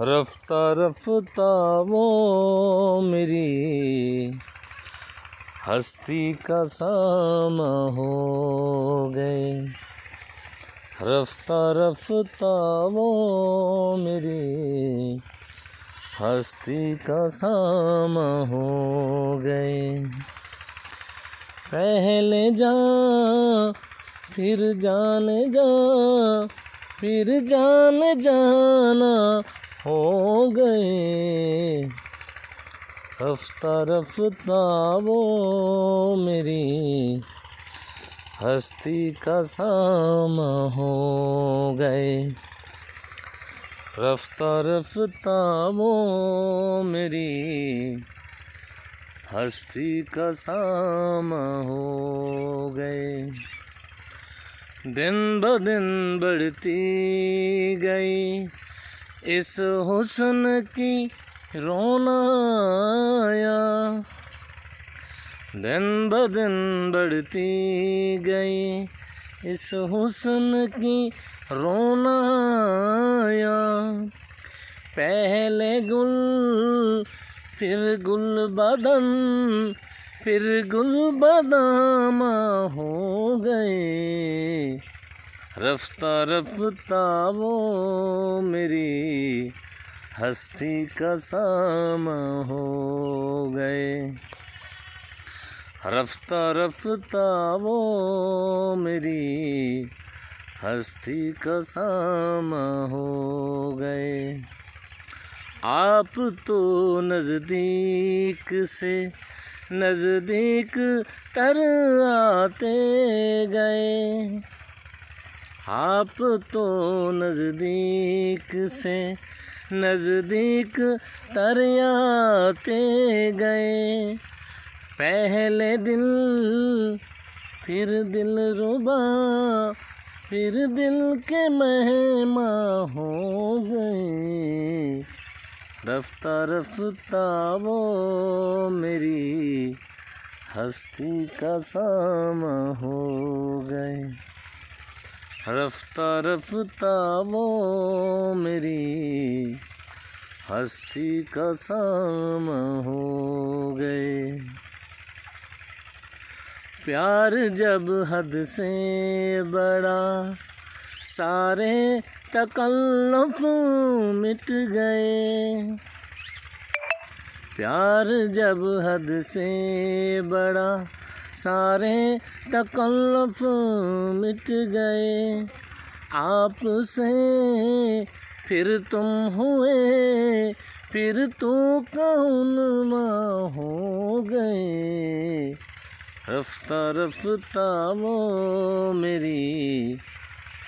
रफ्ता रफ्ता वो मेरी हस्ती का सामा हो गए। रफ्ता रफ्ता वो मेरी हस्ती का सामा हो गए। पहले जा फिर जाने जा, फिर जाने जाना हो गए। रफ्ता रफ्ता वो मेरी हस्ती का सामा हो गए। रफ्ता रफ्ता वो मेरी हस्ती का सामा हो गए। दिन ब दिन बढ़ती गई इस हुस्न की रोनाया। दिन ब दिन बढ़ती गई इस हुस्न की रोनाया। पहले गुल फिर गुल बदन फिर गुल बदामा हो गए। रफ्ता रफ्ता वो मेरी हस्ती का सामा हो गए। रफ्ता रफ्ता वो मेरी हस्ती का सामा हो गए। आप तो नज़दीक से नज़दीक तर आते गए। आप तो नज़दीक से नज़दीक तर आते गए। पहले दिल फिर दिल रुबा फिर दिल के मेहमा हो गए। रफ्ता रफ्ता वो मेरी हस्ती का सामा हो गए। रफ्ता रफ्ता वो मेरी हस्ती का सामा हो गए। प्यार जब हद से बड़ा सारे तकल्लुफ़ मिट गए। प्यार जब हद से बड़ा सारे तकल्लुफ़ मिट गए। आपसे फिर तुम हुए फिर तो कौनमा हो गए। रफ्ता रफ्ता वो मेरी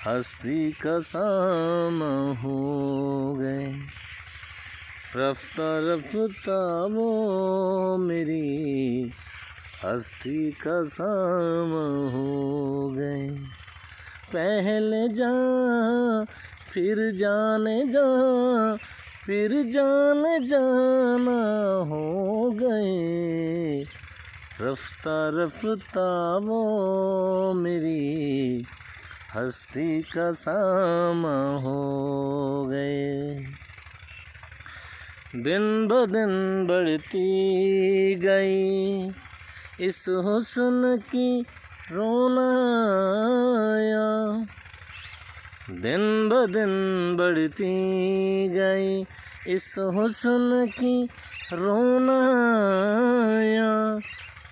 हस्ती का सामा हो गए। रफ्ता रफ्ता वो मेरी हस्ती का सामा हो गए। पहले जा फिर जाने जा, फिर जाने जाना हो गए। रफ्ता रफ्ता वो मेरी हस्ती का सामा हो गए। दिन ब दिन बढ़ती गई इस हुस्न की रोनाया। दिन ब दिन बढ़ती गई इस हुस्न की रोनाया।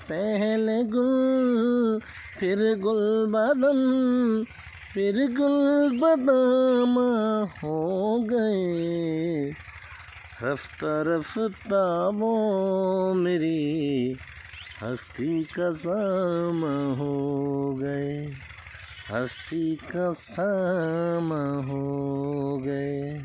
पहले गुल फिर गुल बदन फिर गुल बदामा हो गए। रफ्ता रफ्ता वो मेरी हस्ती का सामा हो गए। हस्ती का सामा हो गए।